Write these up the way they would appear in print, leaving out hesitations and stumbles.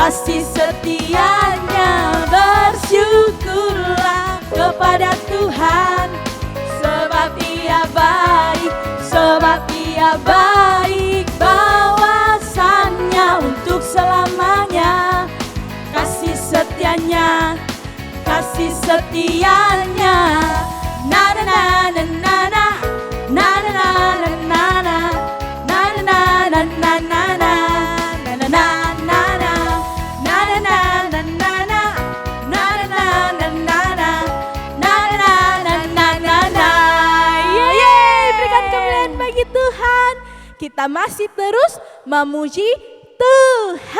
kasih setianya. Bersyukurlah kepada Tuhan, sebab Ia baik, sebab Ia baik. Bawasannya untuk selamanya, kasih setianya, kasih setianya. Na na na na na na, na na na na na na, na na na na na na, na na na na na, na na na na na na, na na na na na, na na na na na. Yeay, berikan kemuliaan bagi Tuhan. Kita masih terus memuji Tuhan.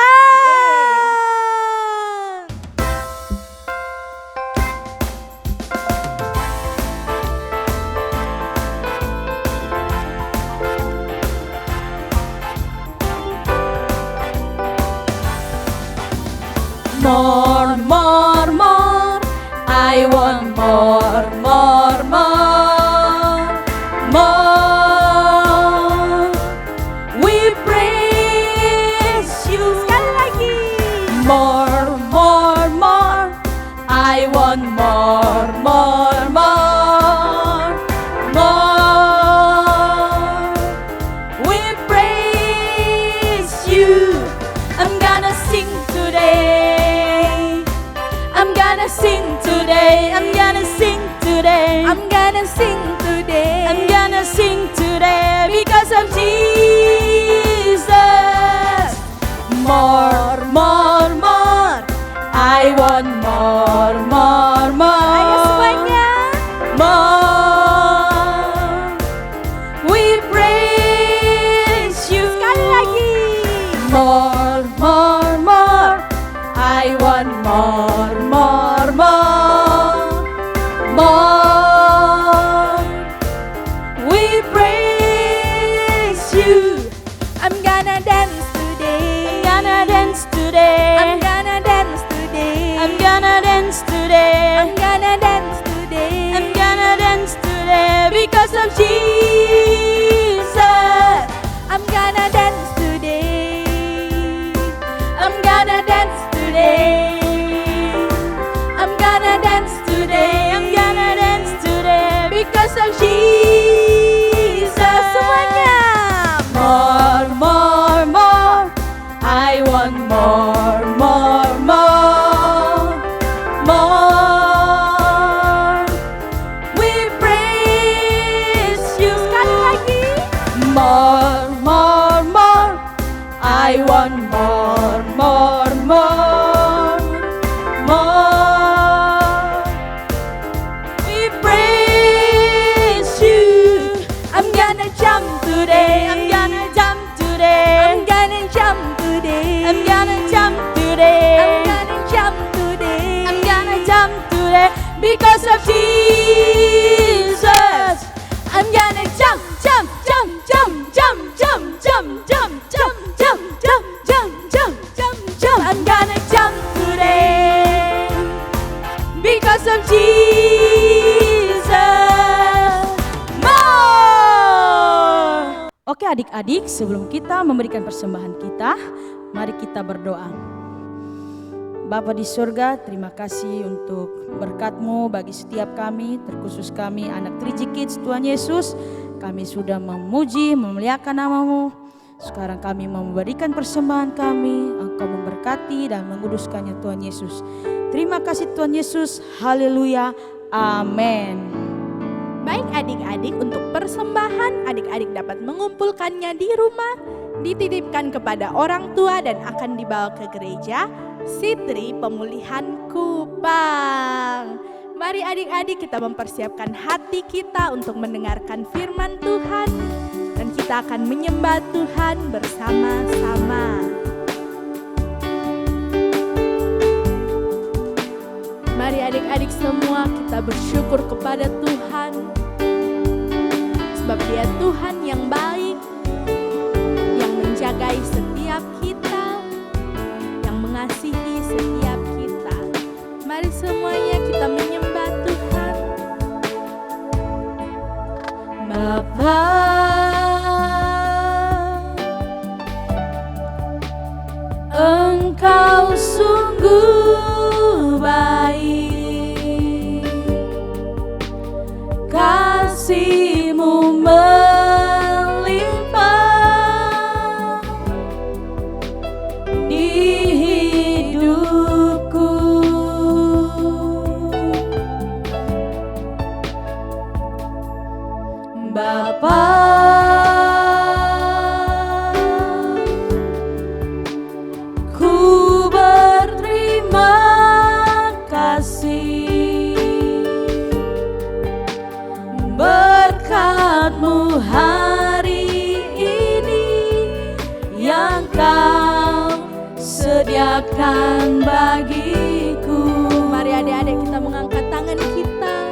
More, more, more. I want more, more, more, more. We praise you. Sekali lagi. More, more, more. I want more, more, more, more. We praise you. I'm gonna sing today. I'm gonna sing today. I'm gonna sing today. I'm gonna sing today. I'm gonna sing today because of Jesus. More, more, more. I want more, more, more. Ayo semuanya. More. We praise you. Sekali lagi. More, more, more. I want more, more, more, more. We praise you. I'm gonna dance today. I'm gonna dance today. I'm gonna dance today. I'm gonna dance today. I'm gonna dance today. I'm gonna dance today because of Jesus. I'm gonna dance today. I'm gonna dance today. I'm gonna dance today. I'm gonna dance today because of Jesus. Semuanya. More, more, more. I want more, more, more, more. We praise you. Sekali lagi. More, more, more. I want more, more, more, more. We praise you. I'm gonna jump today. I'm gonna jump today. I'm gonna jump today. I'm gonna jump today. I'm gonna jump today. I'm gonna jump today because of Jesus. I'm gonna jump, jump, jump, jump, jump, jump, jump, jump, jump, jump, jump, jump, jump, jump, jump. I'm gonna jump today because of Jesus. More. Oke adik-adik, sebelum kita memberikan persembahan kita, mari kita berdoa. Bapa di surga, terima kasih untuk berkat-Mu bagi setiap kami, terkhusus kami anak 3G Kids Tuhan Yesus. Kami sudah memuji, memuliakan nama-Mu. Sekarang kami mau memberikan persembahan kami, Engkau memberkati dan menguduskannya Tuhan Yesus. Terima kasih Tuhan Yesus, haleluya, amin. Baik adik-adik, untuk persembahan adik-adik dapat mengumpulkannya di rumah, dititipkan kepada orang tua dan akan dibawa ke gereja Sitri Pemulihan Kupang. Mari adik-adik kita mempersiapkan hati kita untuk mendengarkan firman Tuhan dan kita akan menyembah Tuhan bersama-sama. Mari adik-adik semua kita bersyukur kepada Tuhan, sebab Dia Tuhan yang baik, yang menjagai setiap kita, yang mengasihi setiap kita. Mari semuanya kita menyembah Tuhan. Bapa, Engkau bagiku. Mari adik-adik kita mengangkat tangan kita.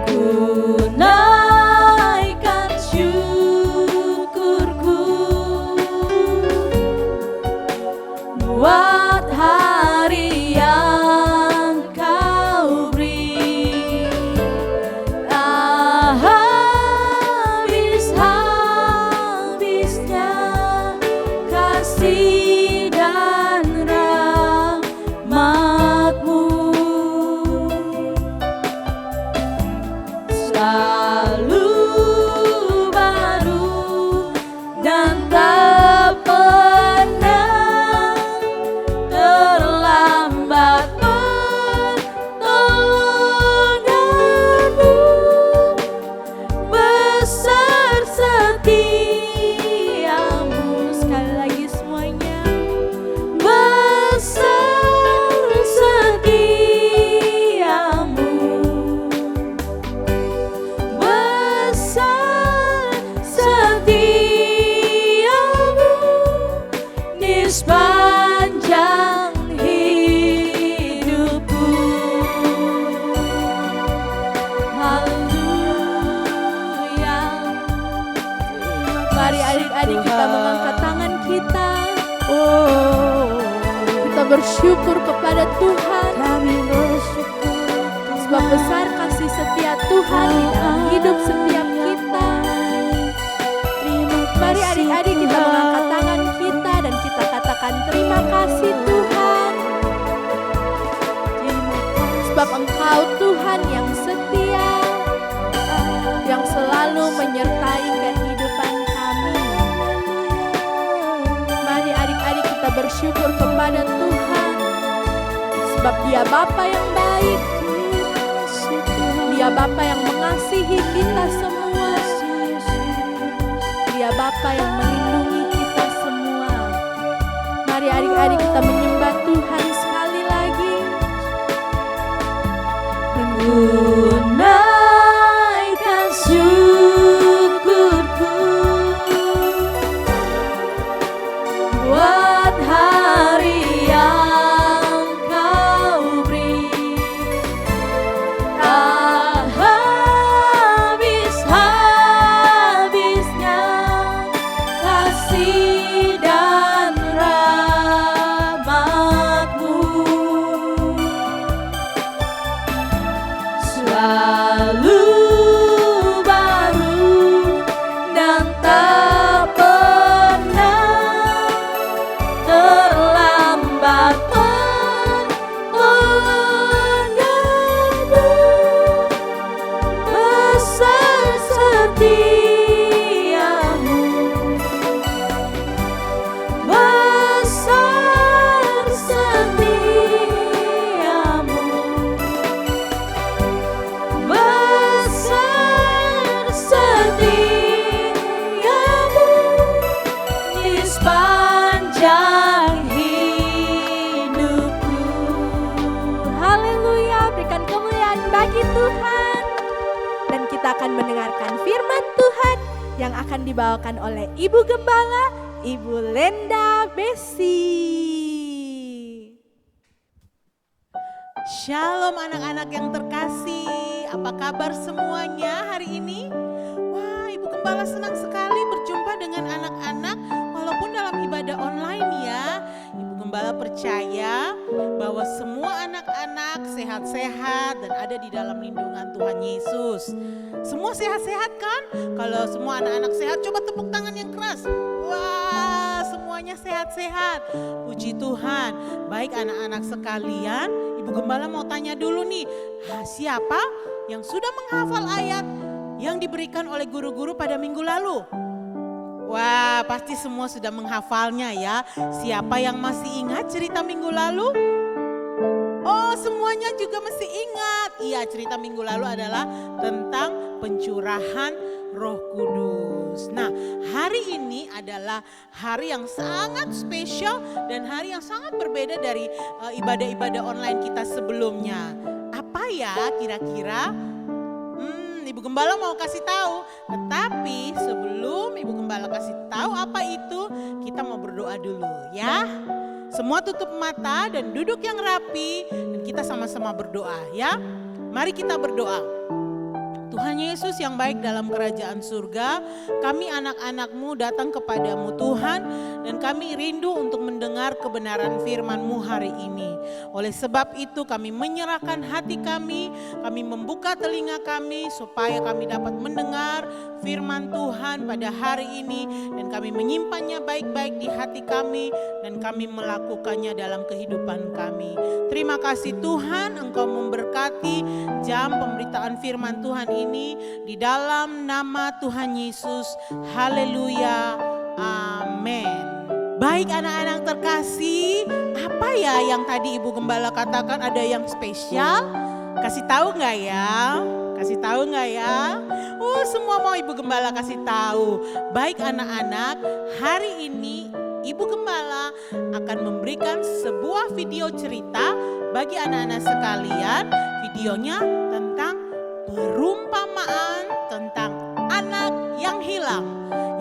Ku naikkan syukurku buat hari yang kau beri. Tak habis-habisnya kasih dan rahmat-Mu. Selalu baru dan tak pernah terlambat pertolongan-Mu. Besar setiamu. Sekali lagi semuanya. Besar setiamu. Besar setiamu di sepanjang hidupku. Haleluya. Mari adik-adik kita mengangkat tangan kita. Oh, Kita bersyukur kepada Tuhan. kami bersyukur Sebab besar kasih setia Tuhan di dalam hidup setiap kita. Mari adik-adik kita mengangkat tangan kita dan kita katakan terima kasih Tuhan. Sebab Engkau Tuhan yang setia, yang selalu menyertai kehidupan kami. Mari adik-adik kita bersyukur kepada Tuhan. Sebab Dia Bapa yang baik, Dia Bapa yang mengasihi kita semua, Dia Bapa yang melindungi kita semua. Mari adik-adik kita menyembah Tuhan sekali lagi. Ku naikkan syukurku buat hari yang kau beri. Tak habis-habisnya kasih dan rahmat-Mu. Selalu baru dan tak pernah terlambat pertolongan-Mu. Besar setiamu. Besar setiamu. Besar setiamu di sepanjang hidupku. Haleluya, berikan kemuliaan bagi Tuhan. Dan kita akan mendengarkan firman Tuhan yang akan dibawakan oleh Ibu Gembala, Ibu Lenda Besi. Shalom anak-anak yang terkasih, apa kabar semuanya hari ini? Wah, Ibu Gembala senang sekali berjumpa dengan anak-anak walaupun dalam ibadah online ya. Ibu Gembala percaya bahwa semua anak-anak sehat-sehat dan ada di dalam lindungan Tuhan Yesus. Semua sehat-sehat kan? Kalau semua anak-anak sehat, coba tepuk tangan yang keras. Wah, semuanya sehat-sehat. Puji Tuhan. Baik anak-anak sekalian, Ibu Gembala mau tanya dulu nih, siapa yang sudah menghafal ayat yang diberikan oleh guru-guru pada minggu lalu? Wah, pasti semua sudah menghafalnya ya. Siapa yang masih ingat cerita minggu lalu? Oh, semuanya juga masih ingat. Iya, cerita minggu lalu adalah tentang pencurahan Roh Kudus. Nah, hari ini adalah hari yang sangat spesial dan hari yang sangat berbeda dari ibadah-ibadah online kita sebelumnya. Apa ya kira-kira? Ibu Gembala mau kasih tahu. Tetapi sebelum Ibu Gembala kasih tahu apa itu, kita mau berdoa dulu ya. Semua tutup mata dan duduk yang rapi dan kita sama-sama berdoa ya. Mari kita berdoa. Tuhan Yesus yang baik dalam kerajaan surga, kami anak-anak-Mu datang kepadamu Tuhan, dan kami rindu untuk mendengar kebenaran firman-Mu hari ini. Oleh sebab itu kami menyerahkan hati kami membuka telinga kami supaya kami dapat mendengar firman Tuhan pada hari ini, dan kami menyimpannya baik-baik di hati kami, dan kami melakukannya dalam kehidupan kami. Terima kasih Tuhan, Engkau memberkati jam pemberitaan firman Tuhan ini di dalam nama Tuhan Yesus. Haleluya. Amin. Baik anak-anak terkasih, apa ya yang tadi Ibu Gembala katakan, ada yang spesial? Kasih tahu nggak ya? Kasih tahu nggak ya? Semua mau Ibu Gembala kasih tahu. Baik anak-anak, hari ini Ibu Gembala akan memberikan sebuah video cerita bagi anak-anak sekalian. Videonya tentang perumpamaan tentang anak yang hilang,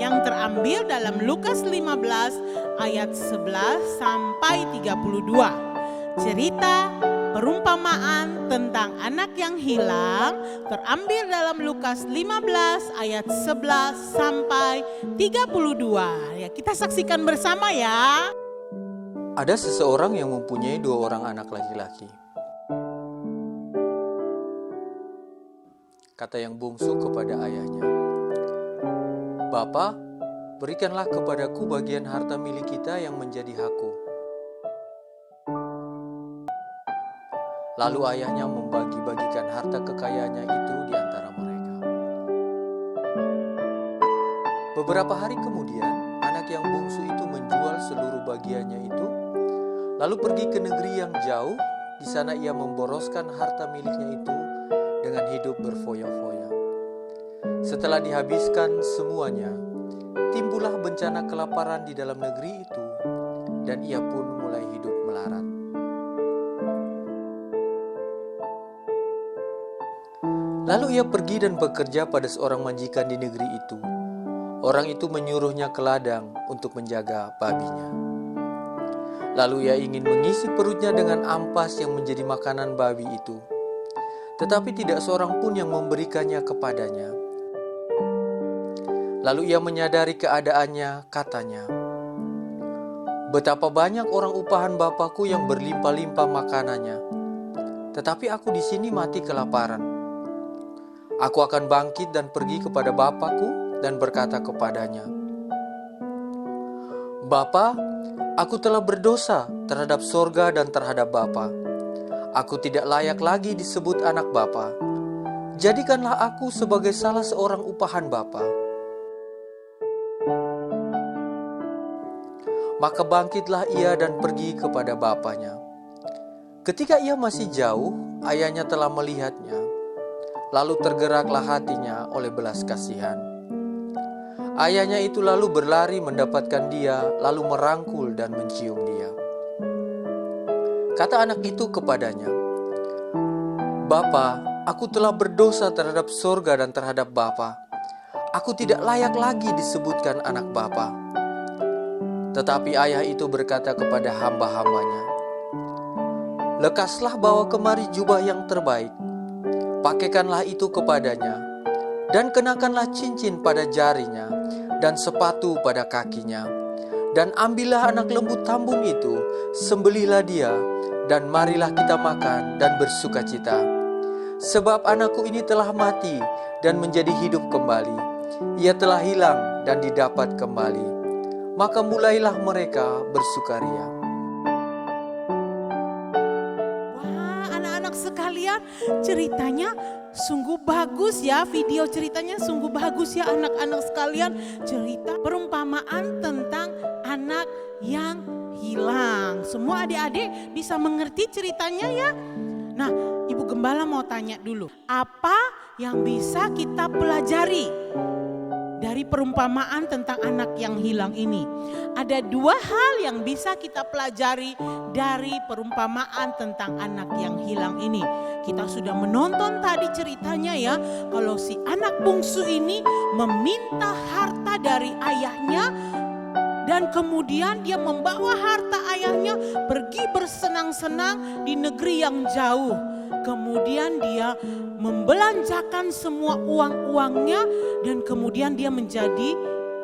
yang terambil dalam Lukas 15 ayat 11 sampai 32. Cerita perumpamaan tentang anak yang hilang terambil dalam Lukas 15 ayat 11 sampai 32. Ya, kita saksikan bersama ya. Ada seseorang yang mempunyai 2 orang anak laki-laki. Kata yang bungsu kepada ayahnya, "Bapa, berikanlah kepadaku bagian harta milik kita yang menjadi hakku." Lalu ayahnya membagi-bagikan harta kekayaannya itu di antara mereka. Beberapa hari kemudian, anak yang bungsu itu menjual seluruh bagiannya itu, lalu pergi ke negeri yang jauh. Di sana ia memboroskan harta miliknya itu dengan hidup berfoya-foya. Setelah dihabiskan semuanya, timbullah bencana kelaparan di dalam negeri itu, dan ia pun mulai hidup melarat. Lalu ia pergi dan bekerja pada seorang majikan di negeri itu. Orang itu menyuruhnya ke ladang untuk menjaga babinya. Lalu ia ingin mengisi perutnya dengan ampas yang menjadi makanan babi itu. Tetapi tidak seorang pun yang memberikannya kepadanya. Lalu ia menyadari keadaannya, katanya, "Betapa banyak orang upahan Bapakku yang berlimpah-limpah makanannya, tetapi aku di sini mati kelaparan. Aku akan bangkit dan pergi kepada Bapakku dan berkata kepadanya, Bapa, aku telah berdosa terhadap sorga dan terhadap Bapa. Aku tidak layak lagi disebut anak Bapa. Jadikanlah aku sebagai salah seorang upahan Bapa." Maka bangkitlah ia dan pergi kepada bapanya. Ketika ia masih jauh, ayahnya telah melihatnya. Lalu tergeraklah hatinya oleh belas kasihan. Ayahnya itu lalu berlari mendapatkan dia, lalu merangkul dan mencium dia. Kata anak itu kepadanya, "Bapa, aku telah berdosa terhadap sorga dan terhadap Bapa. Aku tidak layak lagi disebutkan anak Bapa." Tetapi ayah itu berkata kepada hamba-hambanya, "Lekaslah bawa kemari jubah yang terbaik, pakaikanlah itu kepadanya, dan kenakanlah cincin pada jarinya, dan sepatu pada kakinya. Dan ambillah anak lembu tambun itu, sembelihlah dia, dan marilah kita makan dan bersukacita. Sebab anakku ini telah mati dan menjadi hidup kembali. Ia telah hilang dan didapat kembali." Maka mulailah mereka bersukaria. Wah, anak-anak sekalian, ceritanya sungguh bagus ya. Video ceritanya sungguh bagus ya anak-anak sekalian. Cerita perumpamaan tentang anak yang hilang. Semua adik-adik bisa mengerti ceritanya ya. Nah, Ibu Gembala mau tanya dulu, apa yang bisa kita pelajari dari perumpamaan tentang anak yang hilang ini? Ada 2 hal yang bisa kita pelajari dari perumpamaan tentang anak yang hilang ini. Kita sudah menonton tadi ceritanya ya, kalau si anak bungsu ini meminta harta dari ayahnya Dan kemudian dia membawa harta ayahnya pergi bersenang-senang di negeri yang jauh. Kemudian dia membelanjakan semua uang-uangnya dan kemudian dia menjadi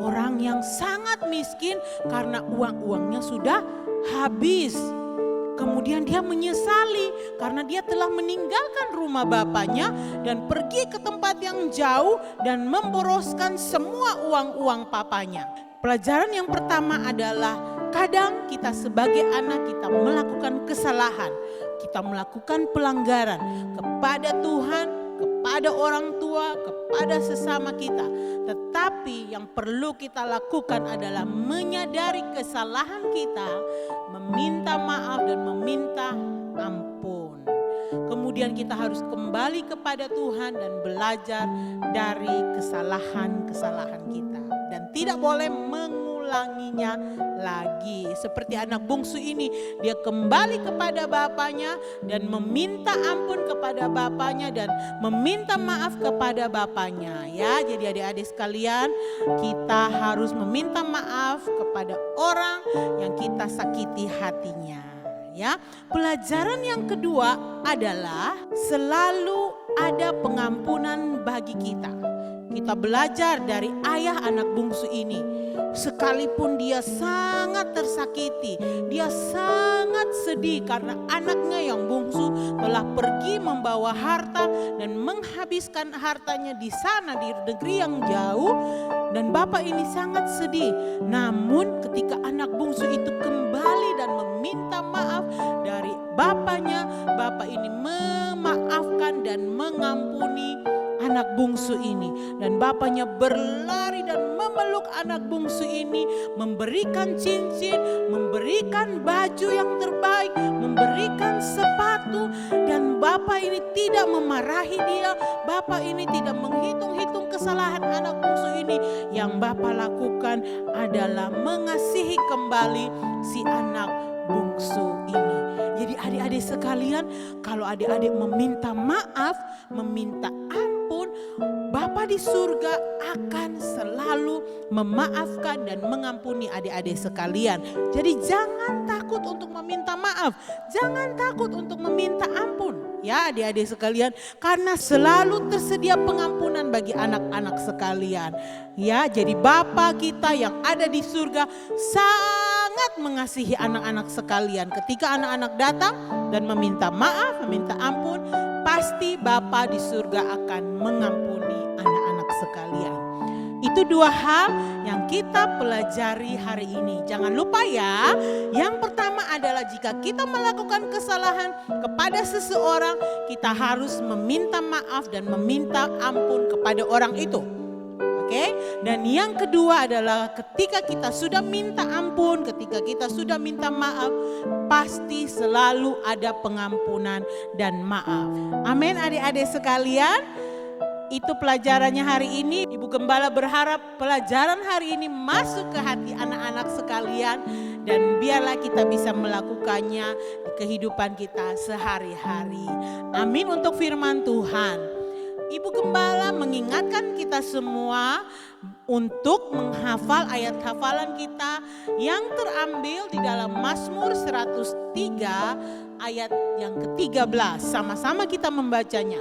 orang yang sangat miskin karena uang-uangnya sudah habis. Kemudian dia menyesali karena dia telah meninggalkan rumah bapaknya dan pergi ke tempat yang jauh dan memboroskan semua uang-uang papanya. Pelajaran yang pertama adalah kadang kita sebagai anak kita melakukan kesalahan. Kita melakukan pelanggaran kepada Tuhan, kepada orang tua, kepada sesama kita. Tetapi yang perlu kita lakukan adalah menyadari kesalahan kita, meminta maaf dan meminta ampun. Kemudian kita harus kembali kepada Tuhan dan belajar dari kesalahan-kesalahan kita. Dan tidak boleh mengulanginya lagi. Seperti anak bungsu ini, dia kembali kepada bapaknya dan meminta ampun kepada bapaknya dan meminta maaf kepada bapaknya. Ya, jadi adik-adik sekalian, kita harus meminta maaf kepada orang yang kita sakiti hatinya. Ya, pelajaran yang kedua adalah selalu ada pengampunan bagi kita. Kita belajar dari ayah anak bungsu ini. Sekalipun dia sangat tersakiti, dia sangat sedih karena anaknya yang bungsu telah pergi membawa harta dan menghabiskan hartanya di sana di negeri yang jauh. Dan bapak ini sangat sedih. Namun ketika anak bungsu itu kembali dan meminta maaf dari bapaknya, bapak ini memaafkan dan mengampuni anak bungsu ini. Dan bapaknya berlari dan memeluk anak bungsu ini, memberikan cincin, memberikan baju yang terbaik, memberikan sepatu. Dan bapak ini tidak memarahi dia, bapak ini tidak menghitung-hitung kesalahan anak bungsu ini. Yang bapak lakukan adalah mengasihi kembali si anak bungsu ini. Jadi adik-adik sekalian, kalau adik-adik meminta maaf, meminta ampun, Bapa di surga akan selalu memaafkan dan mengampuni adik-adik sekalian. Jadi jangan takut untuk meminta maaf, jangan takut untuk meminta ampun. Ya adik-adik sekalian, karena selalu tersedia pengampunan bagi anak-anak sekalian. Ya, jadi Bapa kita yang ada di surga sangat mengasihi anak-anak sekalian. Ketika anak-anak datang dan meminta maaf, meminta ampun, pasti Bapa di surga akan mengampuni anak-anak sekalian. Itu dua hal yang kita pelajari hari ini. Jangan lupa ya, yang pertama adalah jika kita melakukan kesalahan kepada seseorang, kita harus meminta maaf dan meminta ampun kepada orang itu. Oke? Dan yang kedua adalah ketika kita sudah minta ampun, ketika kita sudah minta maaf, pasti selalu ada pengampunan dan maaf. Amin adik-adik sekalian. Itu pelajarannya hari ini. Ibu Gembala berharap pelajaran hari ini masuk ke hati anak-anak sekalian. Dan biarlah kita bisa melakukannya di kehidupan kita sehari-hari. Amin untuk firman Tuhan. Ibu Gembala mengingatkan kita semua untuk menghafal ayat hafalan kita yang terambil di dalam Mazmur 103 ayat yang ke-13. Sama-sama kita membacanya.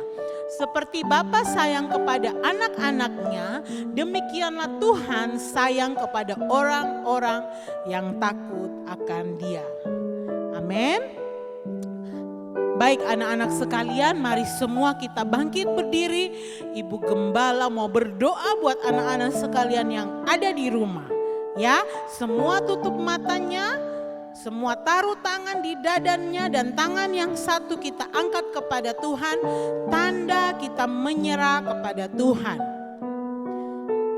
Seperti Bapa sayang kepada anak-anaknya, demikianlah Tuhan sayang kepada orang-orang yang takut akan Dia. Amin. Baik anak-anak sekalian, mari semua kita bangkit berdiri. Ibu Gembala mau berdoa buat anak-anak sekalian yang ada di rumah. Ya, semua tutup matanya. Semua taruh tangan di dadanya dan tangan yang satu kita angkat kepada Tuhan. Tanda kita menyerah kepada Tuhan.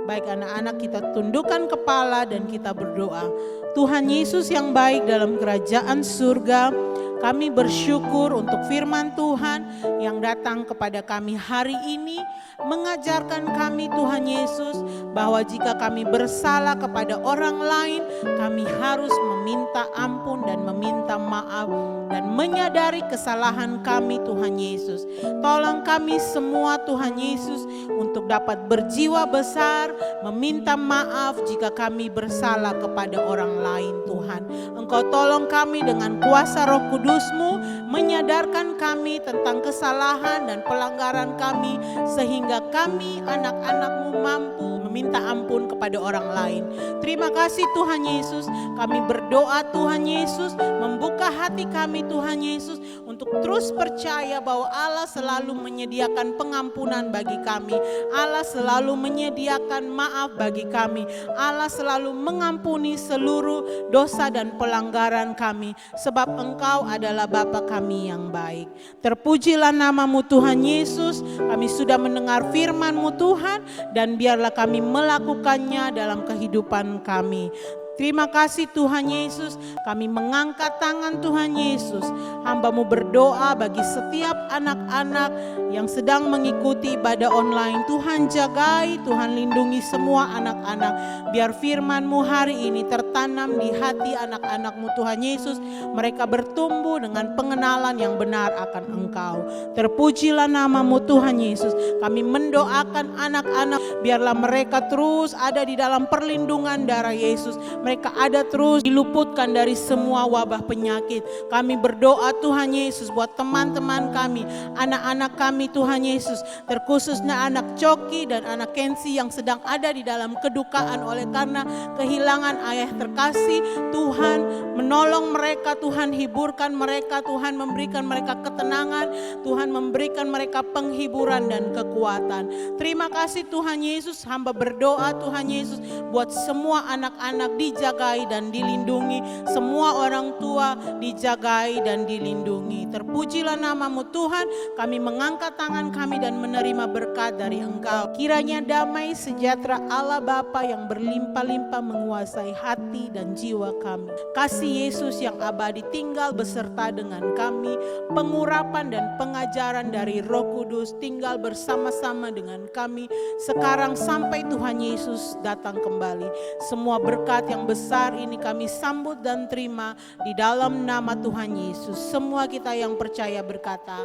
Baik anak-anak, kita tundukkan kepala dan kita berdoa. Tuhan Yesus yang baik dalam kerajaan surga, kami bersyukur untuk firman Tuhan yang datang kepada kami hari ini. Mengajarkan kami Tuhan Yesus bahwa jika kami bersalah kepada orang lain, kami harus meminta ampun dan meminta maaf dan menyadari kesalahan kami Tuhan Yesus. Tolong kami semua Tuhan Yesus untuk dapat berjiwa besar, meminta maaf jika kami bersalah kepada orang lain Tuhan. Engkau tolong kami dengan kuasa Roh Kudus-Mu, menyadarkan kami tentang kesalahan dan pelanggaran kami, sehingga kami anak-anak-Mu mampu meminta ampun kepada orang lain. Terima kasih Tuhan Yesus, kami berdoa Tuhan Yesus, membuka hati kami Tuhan Yesus untuk terus percaya bahwa Allah selalu menyediakan pengampunan bagi kami. Allah selalu menyediakan maaf bagi kami. Allah selalu mengampuni seluruh dosa dan pelanggaran kami, sebab Engkau adalah Bapa kami yang baik. Terpujilah nama-Mu Tuhan Yesus, kami sudah mendengar firman-Mu Tuhan, dan biarlah kami melakukannya dalam kehidupan kami. Terima kasih Tuhan Yesus, kami mengangkat tangan Tuhan Yesus. Hamba-Mu berdoa bagi setiap anak-anak yang sedang mengikuti ibadah online. Tuhan jagai, Tuhan lindungi semua anak-anak. Biar firman-Mu hari ini tertanam di hati anak-anak-Mu Tuhan Yesus. Mereka bertumbuh dengan pengenalan yang benar akan Engkau. Terpujilah nama-Mu Tuhan Yesus. Kami mendoakan anak-anak, biarlah mereka terus ada di dalam perlindungan darah Yesus. Mereka ada terus diluputkan dari semua wabah penyakit. Kami berdoa Tuhan Yesus buat teman-teman kami, anak-anak kami Tuhan Yesus, terkhususnya anak Coki dan anak Kensi yang sedang ada di dalam kedukaan oleh karena kehilangan ayah terkasih. Tuhan menolong mereka, Tuhan hiburkan mereka, Tuhan memberikan mereka ketenangan, Tuhan memberikan mereka penghiburan dan kekuatan. Terima kasih Tuhan Yesus, hamba berdoa Tuhan Yesus buat semua anak-anak dijagai dan dilindungi, semua orang tua dijagai dan dilindungi. Terpujilah nama-Mu Tuhan, kami mengangkat tangan kami dan menerima berkat dari Engkau. Kiranya damai sejahtera Allah Bapa yang berlimpah-limpah menguasai hati dan jiwa kami. Kasih Yesus yang abadi tinggal beserta dengan kami. Pengurapan dan pengajaran dari Roh Kudus tinggal bersama-sama dengan kami sekarang sampai Tuhan Yesus datang kembali. Semua berkat yang besar ini kami sambut dan terima di dalam nama Tuhan Yesus. Semua kita yang percaya berkata,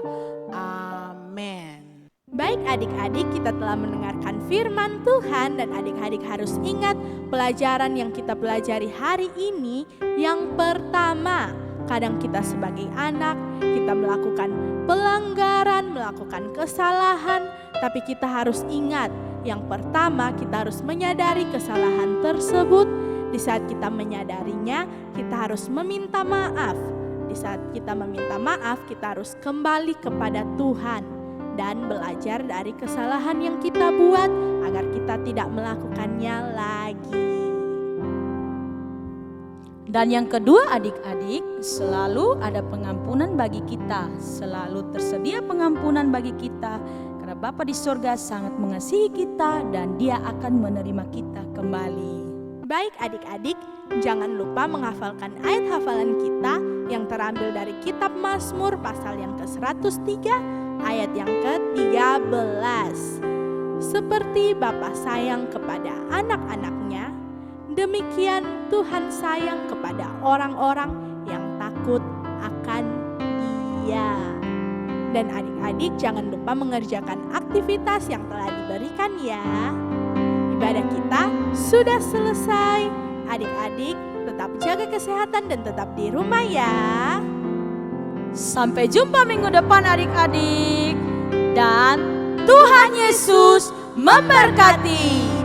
amin. Baik adik-adik, kita telah mendengarkan firman Tuhan dan adik-adik harus ingat pelajaran yang kita pelajari hari ini. Yang pertama, kadang kita sebagai anak, kita melakukan pelanggaran, melakukan kesalahan, tapi kita harus ingat, yang pertama kita harus menyadari kesalahan tersebut. Di saat kita menyadarinya, kita harus meminta maaf. Di saat kita meminta maaf, kita harus kembali kepada Tuhan dan belajar dari kesalahan yang kita buat agar kita tidak melakukannya lagi. Dan yang kedua adik-adik, selalu ada pengampunan bagi kita. Selalu tersedia pengampunan bagi kita. Karena Bapa di sorga sangat mengasihi kita dan Dia akan menerima kita kembali. Baik adik-adik, jangan lupa menghafalkan ayat hafalan kita yang terambil dari kitab Mazmur pasal yang ke-103 ayat yang ke-13. Seperti Bapa sayang kepada anak-anaknya, demikian Tuhan sayang kepada orang-orang yang takut akan Dia. Dan adik-adik jangan lupa mengerjakan aktivitas yang telah diberikan ya. Ibadah kita sudah selesai. Adik-adik tetap jaga kesehatan dan tetap di rumah ya. Sampai jumpa minggu depan adik-adik. Dan Tuhan Yesus memberkati.